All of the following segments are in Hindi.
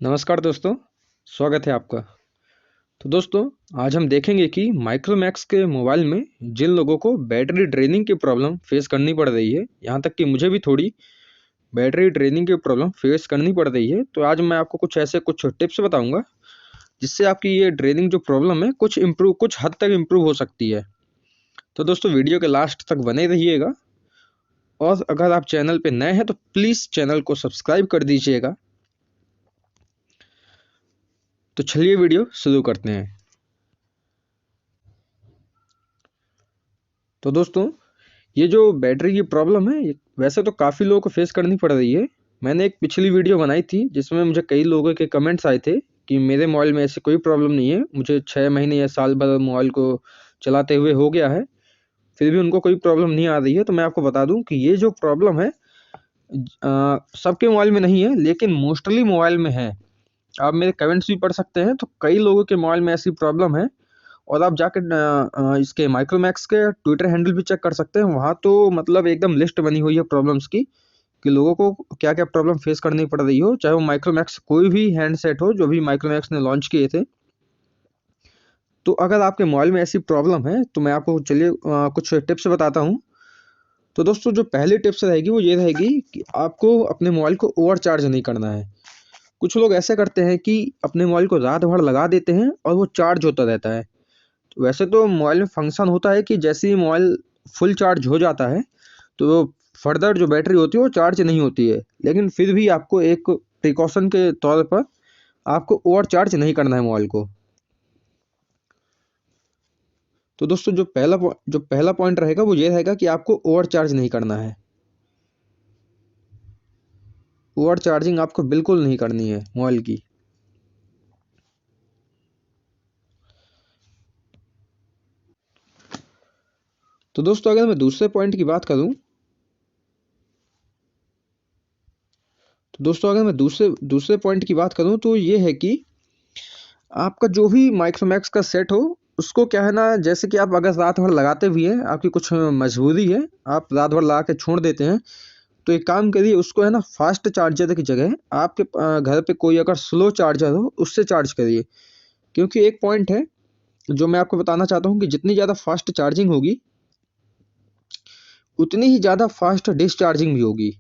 नमस्कार दोस्तों, स्वागत है आपका। तो दोस्तों, आज हम देखेंगे कि माइक्रोमैक्स के मोबाइल में जिन लोगों को बैटरी ड्रेनिंग की प्रॉब्लम फेस करनी पड़ रही है, यहाँ तक कि मुझे भी थोड़ी बैटरी ड्रेनिंग की प्रॉब्लम फेस करनी पड़ रही है। तो आज मैं आपको कुछ टिप्स बताऊंगा जिससे आपकी ये ड्रेनिंग जो प्रॉब्लम है कुछ हद तक इम्प्रूव हो सकती है। तो दोस्तों, वीडियो के लास्ट तक बने रहिएगा और अगर आप चैनल पर नए हैं तो प्लीज़ चैनल को सब्सक्राइब कर दीजिएगा। तो चलिए वीडियो शुरू करते हैं। तो दोस्तों, ये जो बैटरी की प्रॉब्लम है, ये वैसे तो काफ़ी लोगों को फेस करनी पड़ रही है। मैंने एक पिछली वीडियो बनाई थी जिसमें मुझे कई लोगों के कमेंट्स आए थे कि मेरे मोबाइल में ऐसी कोई प्रॉब्लम नहीं है, मुझे 6 महीने या साल भर मोबाइल को चलाते हुए हो गया है, फिर भी उनको कोई प्रॉब्लम नहीं आ रही है। तो मैं आपको बता दूं कि ये जो प्रॉब्लम है सबके मोबाइल में नहीं है, लेकिन मोस्टली मोबाइल में है। आप मेरे कमेंट्स भी पढ़ सकते हैं, तो कई लोगों के मोबाइल में ऐसी प्रॉब्लम है। और आप जाके इसके माइक्रोमैक्स के ट्विटर हैंडल भी चेक कर सकते हैं। वहाँ तो मतलब एकदम लिस्ट बनी हुई है प्रॉब्लम्स की कि लोगों को क्या क्या प्रॉब्लम फेस करनी पड़ रही हो, चाहे वो माइक्रोमैक्स कोई भी हैंडसेट हो जो भी माइक्रोमैक्स ने लॉन्च किए थे। तो अगर आपके मोबाइल में ऐसी प्रॉब्लम है तो मैं आपको चलिए कुछ टिप्स बताता हूँ। तो दोस्तों, जो पहली टिप्स रहेगी वो ये रहेगी कि आपको अपने मोबाइल को ओवर चार्ज नहीं करना है। कुछ लोग ऐसे करते हैं कि अपने मोबाइल को रात भर लगा देते हैं और वो चार्ज होता रहता है। तो वैसे तो मोबाइल में फंक्शन होता है कि जैसे ही मोबाइल फुल चार्ज हो जाता है तो फर्दर जो बैटरी होती है वो चार्ज नहीं होती है, लेकिन फिर भी आपको एक प्रिकॉशन के तौर पर आपको ओवर चार्ज नहीं करना है मोबाइल को। तो दोस्तों, जो पहला पॉइंट रहेगा वो ये रहेगा कि आपको ओवर चार्ज नहीं करना है। ओवर चार्जिंग आपको बिल्कुल नहीं करनी है मोबाइल की। तो दोस्तों, अगर मैं दूसरे पॉइंट की बात करूं तो दोस्तों अगर मैं दूसरे दूसरे पॉइंट की बात करूं तो ये है कि आपका जो भी माइक्रोमैक्स का सेट हो, उसको क्या है ना, जैसे कि आप अगर रात भर लगाते भी हैं, आपकी कुछ मजबूरी है, आप रात भर लगा के छोड़ देते हैं, तो एक काम करिए, उसको है ना फास्ट चार्जर की जगह आपके घर पे कोई अगर स्लो चार्जर हो उससे चार्ज करिए। क्योंकि एक पॉइंट है जो मैं आपको बताना चाहता हूँ कि जितनी ज़्यादा फास्ट चार्जिंग होगी उतनी ही ज़्यादा फास्ट डिस्चार्जिंग भी होगी।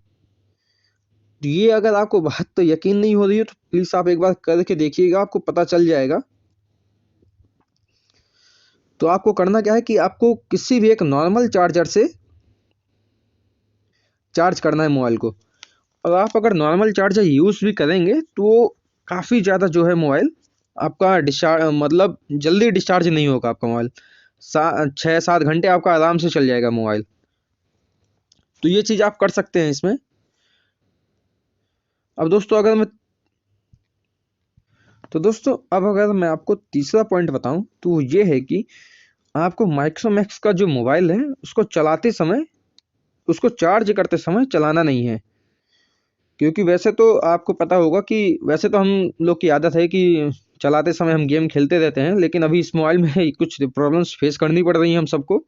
तो ये अगर आपको बात तो यकीन नहीं हो रही है तो प्लीज़ आप एक बार करके देखिएगा, आपको पता चल जाएगा। तो आपको करना क्या है कि आपको किसी भी एक नॉर्मल चार्जर से चार्ज करना है मोबाइल को। और आप अगर नॉर्मल चार्जर यूज़ भी करेंगे तो काफ़ी ज़्यादा जो है मोबाइल आपका डिस्चार्ज मतलब जल्दी डिस्चार्ज नहीं होगा आपका मोबाइल। 6-7 घंटे आपका आराम से चल जाएगा मोबाइल। तो ये चीज़ आप कर सकते हैं इसमें। अब दोस्तों अगर मैं तो दोस्तों अब अगर मैं आपको तीसरा पॉइंट बताऊं तो वो ये है कि आपको माइक्रोमैक्स का जो मोबाइल है उसको चलाते समय, उसको चार्ज करते समय चलाना नहीं है। क्योंकि वैसे तो आपको पता होगा कि वैसे तो हम लोग की आदत है कि चलाते समय हम गेम खेलते रहते हैं, लेकिन अभी इस मोबाइल में कुछ प्रॉब्लम्स फेस करनी पड़ रही हैं हम सबको।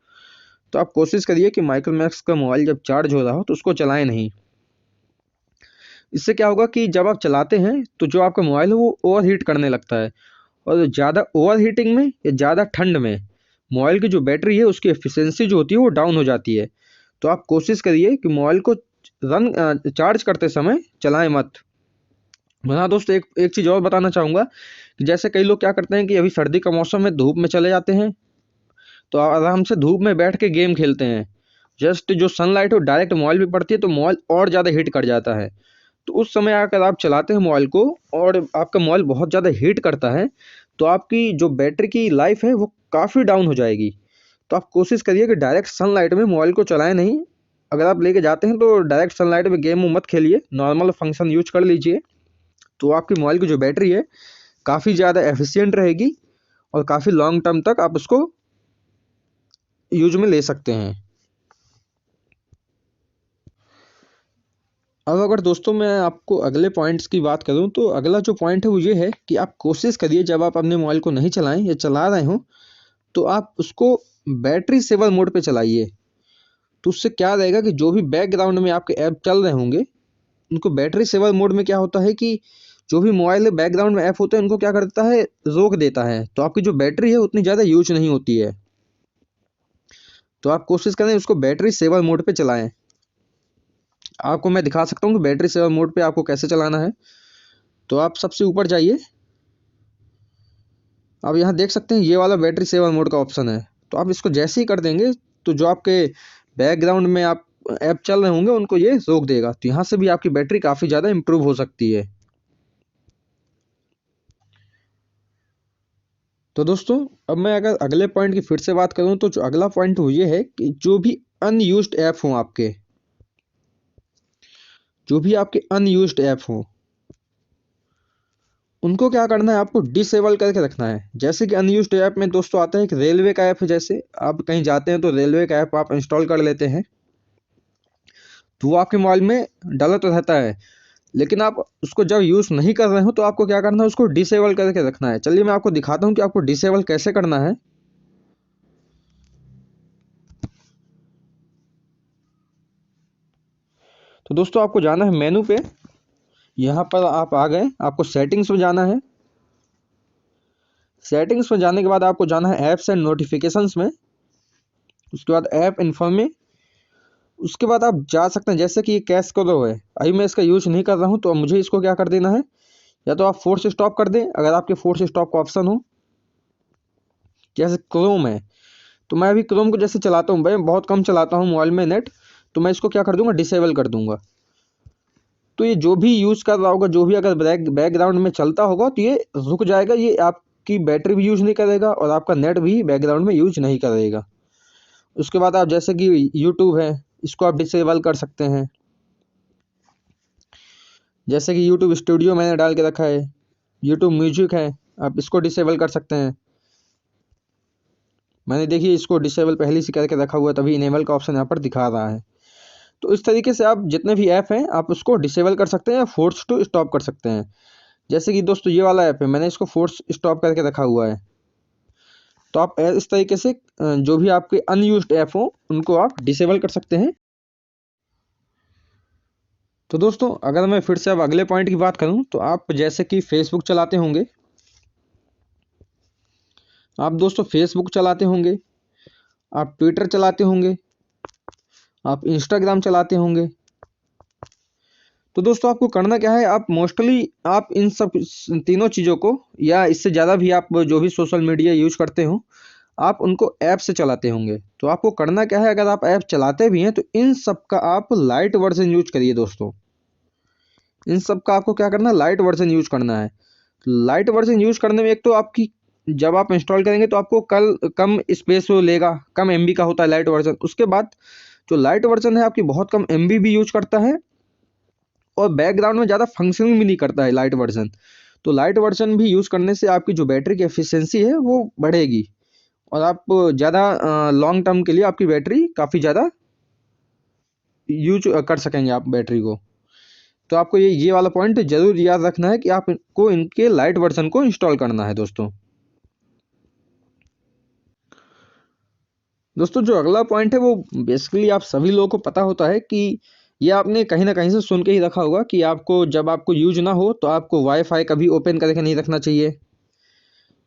तो आप कोशिश करिए कि माइक्रोमैक्स का मोबाइल जब चार्ज हो रहा हो तो उसको चलाएं नहीं। इससे क्या होगा कि जब आप चलाते हैं तो जो आपका मोबाइल है वो ओवर हीट करने लगता है, और ज़्यादा ओवर हीटिंग में या ज़्यादा ठंड में मोबाइल की जो बैटरी है उसकी एफिशिएंसी जो होती है वो डाउन हो जाती है। तो आप कोशिश करिए कि मोबाइल को चार्ज करते समय चलाएं मत। हाँ दोस्तों, एक एक चीज़ और बताना चाहूँगा कि जैसे कई लोग क्या करते हैं कि अभी सर्दी का मौसम है, धूप में चले जाते हैं, तो आराम से धूप में बैठ के गेम खेलते हैं। जस्ट जो सनलाइट हो डायरेक्ट मोबाइल पे पड़ती है तो मोबाइल और ज़्यादा हीट कर जाता है। तो उस समय अगर आप चलाते हैं मोबाइल को और आपका मोबाइल बहुत ज़्यादा हीट करता है तो आपकी जो बैटरी की लाइफ है वो काफ़ी डाउन हो जाएगी। तो आप कोशिश करिए कि डायरेक्ट सनलाइट में मोबाइल को चलाएं नहीं। अगर आप लेके जाते हैं तो डायरेक्ट सनलाइट में गेम मत खेलिए, नॉर्मल फंक्शन यूज कर लीजिए। तो आपकी मोबाइल की जो बैटरी है काफ़ी ज़्यादा एफिशिएंट रहेगी और काफ़ी लॉन्ग टर्म तक आप उसको यूज में ले सकते हैं। अब अगर दोस्तों मैं आपको अगले पॉइंट्स की बात करूं तो अगला जो पॉइंट है वो ये है कि आप कोशिश करिए जब आप अपने मोबाइल को नहीं चलाएं या चला रहे हो तो आप उसको बैटरी सेवर मोड पे चलाइए। तो उससे क्या रहेगा कि जो भी बैकग्राउंड में आपके ऐप चल रहे होंगे उनको बैटरी सेवर मोड में क्या होता है कि जो भी मोबाइल बैकग्राउंड में ऐप होते हैं उनको क्या करता है, रोक देता है, तो आपकी जो बैटरी है उतनी ज़्यादा यूज नहीं होती है। तो आप कोशिश करें उसको बैटरी सेवर मोड पे चलाएं। आपको मैं दिखा सकता हूँ कि बैटरी सेवर मोड पे आपको कैसे चलाना है। तो आप सबसे ऊपर जाइए, आप यहाँ देख सकते हैं ये वाला बैटरी सेवर मोड का ऑप्शन है। तो आप इसको जैसे ही कर देंगे तो जो आपके बैकग्राउंड में आप ऐप चल रहे होंगे उनको ये रोक देगा। तो यहाँ से भी आपकी बैटरी काफ़ी ज़्यादा इम्प्रूव हो सकती है। तो दोस्तों अब मैं अगर अगले पॉइंट की फिर से बात करूँ तो जो अगला पॉइंट वो ये है कि जो भी आपके अनयूज्ड ऐप हों उनको क्या करना है, आपको डिसेबल करके रखना है। जैसे कि अनयूज्ड ऐप में दोस्तों आता है एक रेलवे का ऐप है, जैसे आप कहीं जाते हैं तो रेलवे का ऐप आप इंस्टॉल कर लेते हैं तो वो आपके मोबाइल में डला तो रहता है, लेकिन आप उसको जब यूज़ नहीं कर रहे हो तो आपको क्या करना है, उसको डिसेबल करके रखना है। चलिए मैं आपको दिखाता हूँ कि आपको डिसेबल कैसे करना है। तो दोस्तों आपको जाना है मेनू पे, यहाँ पर आप आ गए, आपको सेटिंग्स में जाना है। सेटिंग्स में जाने के बाद आपको जाना है ऐप्स एंड नोटिफिकेशंस में, उसके बाद ऐप इन्फो में, उसके बाद आप जा सकते हैं। जैसे कि ये कैश करो है, अभी मैं इसका यूज नहीं कर रहा हूँ तो मुझे इसको क्या कर देना है, या तो आप फोर्स स्टॉप कर दें अगर आपके फोर्स स्टॉप का ऑप्शन हो। जैसे क्रोम है तो मैं अभी क्रोम को जैसे चलाता हूँ, भाई बहुत कम चलाता हूँ मोबाइल में नेट, तो मैं इसको क्या कर दूंगा, डिसेबल कर दूंगा। तो ये जो भी यूज़ कर रहा होगा, जो भी अगर बैकग्राउंड में चलता होगा तो ये रुक जाएगा, ये आपकी बैटरी भी यूज नहीं करेगा और आपका नेट भी बैकग्राउंड में यूज नहीं करेगा। उसके बाद आप जैसे कि यूट्यूब है, इसको आप डिसेबल कर सकते हैं। जैसे कि यूट्यूब स्टूडियो मैंने डाल के रखा है, यूट्यूब म्यूजिक है, आप इसको डिसेबल कर सकते हैं। मैंने देखिए इसको डिसेबल पहले से करके रखा हुआ है, तभी इनेबल का ऑप्शन यहाँ पर दिखा रहा है। तो इस तरीके से आप जितने भी ऐप हैं आप उसको डिसेबल कर सकते हैं या फोर्स टू स्टॉप कर सकते हैं। जैसे कि दोस्तों ये वाला ऐप है, मैंने इसको फोर्स स्टॉप करके रखा हुआ है। तो आप इस तरीके से जो भी आपके अनयूज्ड ऐप हो उनको आप डिसेबल कर सकते हैं। तो दोस्तों अगर मैं फिर से अब अगले पॉइंट की बात करूं तो आप जैसे कि फेसबुक चलाते होंगे, आप दोस्तों फेसबुक चलाते होंगे, आप ट्विटर चलाते होंगे, आप इंस्टाग्राम चलाते होंगे। तो दोस्तों आपको करना क्या है, आप मोस्टली आप इन सब तीनों चीज़ों को या इससे ज़्यादा भी आप जो भी सोशल मीडिया यूज करते हो आप उनको ऐप से चलाते होंगे। तो आपको करना क्या है, अगर आप ऐप चलाते भी हैं तो इन सब का आप लाइट वर्जन यूज करिए दोस्तों। इन सब का आपको क्या करना है, लाइट वर्जन यूज करना है। लाइट वर्जन यूज करने में एक तो आपकी जब आप इंस्टॉल करेंगे तो आपको कल कम स्पेस वो लेगा, कम एमबी का होता है लाइट वर्जन। उसके बाद जो लाइट वर्जन है आपकी बहुत कम एमबी भी यूज करता है और बैकग्राउंड में ज़्यादा फंक्शनिंग भी नहीं करता है लाइट वर्जन। तो लाइट वर्जन भी यूज़ करने से आपकी जो बैटरी की एफिशिएंसी है वो बढ़ेगी और आप ज़्यादा लॉन्ग टर्म के लिए आपकी बैटरी काफ़ी ज़्यादा यूज कर सकेंगे आप बैटरी को। तो आपको ये वाला पॉइंट जरूर याद रखना है कि आपको इनके लाइट वर्जन को इंस्टॉल करना है दोस्तों। दोस्तों जो अगला पॉइंट है वो बेसिकली आप सभी लोगों को पता होता है कि ये आपने कहीं ना कहीं से सुन के ही रखा होगा कि आपको जब आपको यूज ना हो तो आपको वाईफाई कभी ओपन करके नहीं रखना चाहिए,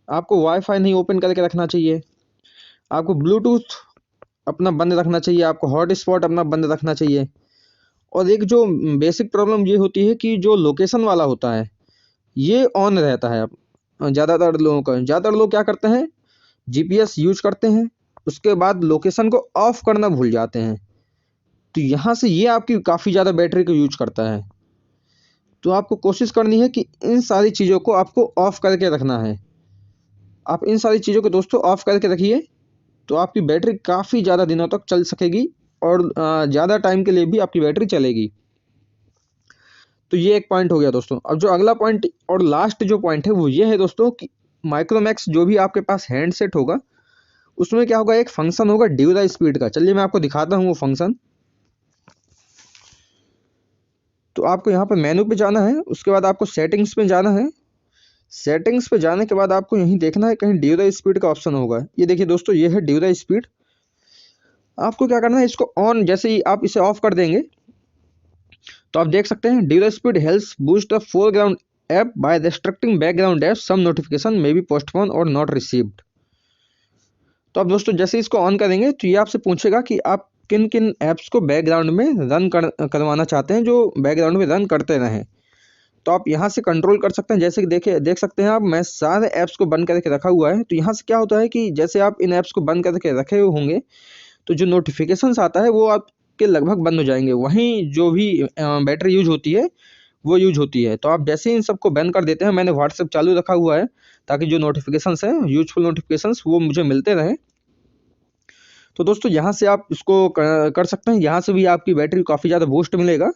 आपको वाईफाई नहीं ओपन करके रखना चाहिए, आपको ब्लूटूथ अपना बंद रखना चाहिए, आपको हॉटस्पॉट अपना बंद रखना चाहिए। और एक जो बेसिक प्रॉब्लम ये होती है कि जो लोकेशन वाला होता है ये ऑन रहता है। ज़्यादातर लोग क्या करते हैं, जीपीएस यूज करते हैं, उसके बाद लोकेशन को ऑफ करना भूल जाते हैं। तो यहाँ से ये आपकी काफ़ी ज़्यादा बैटरी को यूज करता है। तो आपको कोशिश करनी है कि इन सारी चीज़ों को आपको ऑफ करके रखना है। आप इन सारी चीज़ों को दोस्तों ऑफ करके रखिए तो आपकी बैटरी काफ़ी ज़्यादा दिनों तक चल सकेगी और ज़्यादा टाइम के लिए भी आपकी बैटरी चलेगी। तो ये एक पॉइंट हो गया दोस्तों। अब जो अगला पॉइंट और लास्ट जो पॉइंट है वो ये है दोस्तों कि माइक्रोमैक्स जो भी आपके पास हैंडसेट होगा उसमें क्या होगा, एक फंक्शन होगा ड्यू द स्पीड का। चलिए मैं आपको दिखाता हूँ वो फंक्शन। तो आपको यहाँ पे मेनू पे जाना है, उसके बाद आपको सेटिंग्स में जाना है। सेटिंग्स पे जाने के बाद आपको यहीं देखना है कहीं ड्यू द स्पीड का ऑप्शन होगा। ये देखिए दोस्तों ये है ड्यू द स्पीड। आपको क्या करना है, इसको ऑन जैसे ही आप इसे ऑफ कर देंगे तो आप देख सकते हैं due the speed helps boost the foreground app by restricting background app some notification may be postpone और नॉट रिसीव्ड। तो अब दोस्तों जैसे इसको ऑन करेंगे तो ये आपसे पूछेगा कि आप किन किन ऐप्स को बैकग्राउंड में रन करवाना चाहते हैं, जो बैकग्राउंड में रन करते रहें। तो आप यहाँ से कंट्रोल कर सकते हैं। जैसे कि देखिए देख सकते हैं आप, मैं सारे ऐप्स को बंद करके रखा हुआ है। तो यहाँ से क्या होता है कि जैसे आप इन ऐप्स को बंद करके रखे हुए होंगे तो जो नोटिफिकेशंस आता है वो आपके लगभग बंद हो जाएंगे। वहीं जो भी बैटरी यूज होती है वो यूज होती है। तो आप जैसे ही इन सबको बंद कर देते हैं, मैंने व्हाट्सएप चालू रखा हुआ है ताकि जो नोटिफिकेशंस हैं, यूजफुल नोटिफिकेशंस, वो मुझे मिलते रहें। तो दोस्तों यहाँ से आप इसको कर सकते हैं। यहाँ से भी आपकी बैटरी काफ़ी ज़्यादा बूस्ट मिलेगा।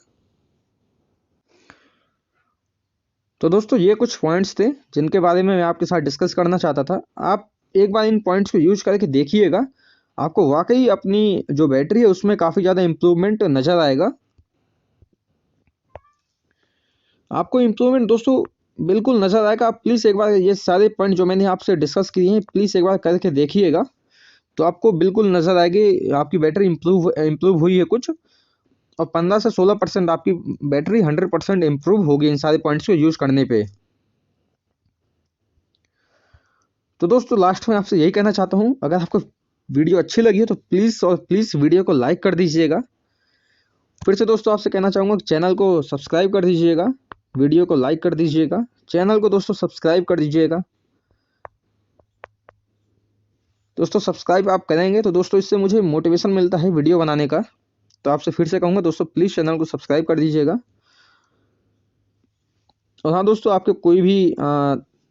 तो दोस्तों ये कुछ पॉइंट्स थे जिनके बारे में मैं आपके साथ डिस्कस करना चाहता था। आप एक बार इन पॉइंट्स को यूज करके देखिएगा, आपको वाकई अपनी जो बैटरी है उसमें काफ़ी ज़्यादा इम्प्रूवमेंट नज़र आएगा। आपको इम्प्रूवमेंट दोस्तों बिल्कुल नज़र आएगा। आप प्लीज़ एक बार ये सारे पॉइंट जो मैंने आपसे डिस्कस किए हैं, प्लीज़ एक बार करके देखिएगा, तो आपको बिल्कुल नज़र आएगी आपकी बैटरी इम्प्रूव हुई है कुछ। और 15 से 16% आपकी बैटरी 100% इम्प्रूव होगी इन सारे पॉइंट्स को यूज़ करने पे। तो दोस्तों लास्ट में आपसे यही कहना चाहता हूँ, अगर आपको वीडियो अच्छी लगी है तो प्लीज़ वीडियो को लाइक कर दीजिएगा। फिर से दोस्तों आपसे कहना चाहूँगा कि चैनल को सब्सक्राइब कर दीजिएगा, वीडियो को लाइक कर दीजिएगा, चैनल को दोस्तों सब्सक्राइब कर दीजिएगा। दोस्तों सब्सक्राइब आप करेंगे तो दोस्तों इससे मुझे मोटिवेशन मिलता है वीडियो बनाने का। तो आपसे फिर से कहूँगा दोस्तों, प्लीज़ चैनल को सब्सक्राइब कर दीजिएगा। और हाँ दोस्तों, आपके कोई भी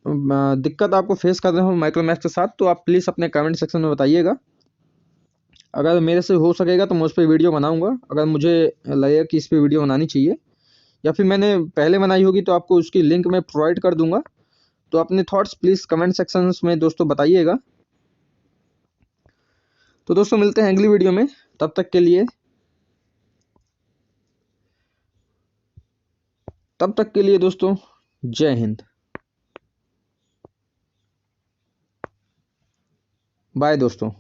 दिक्कत आपको फेस कर रहे हो माइक्रोमैक्स के साथ, तो आप प्लीज़ अपने कमेंट सेक्शन में बताइएगा। अगर मेरे से हो सकेगा तो मैं उस पर वीडियो बनाऊंगा। अगर मुझे लगेगा कि इस पर वीडियो बनानी चाहिए या फिर मैंने पहले बनाई होगी तो आपको उसकी लिंक मैं प्रोवाइड कर दूंगा। तो अपने थॉट्स प्लीज़ कमेंट सेक्शन में दोस्तों बताइएगा। तो दोस्तों मिलते हैं अगली वीडियो में, तब तक के लिए दोस्तों जय हिंद, बाय दोस्तों।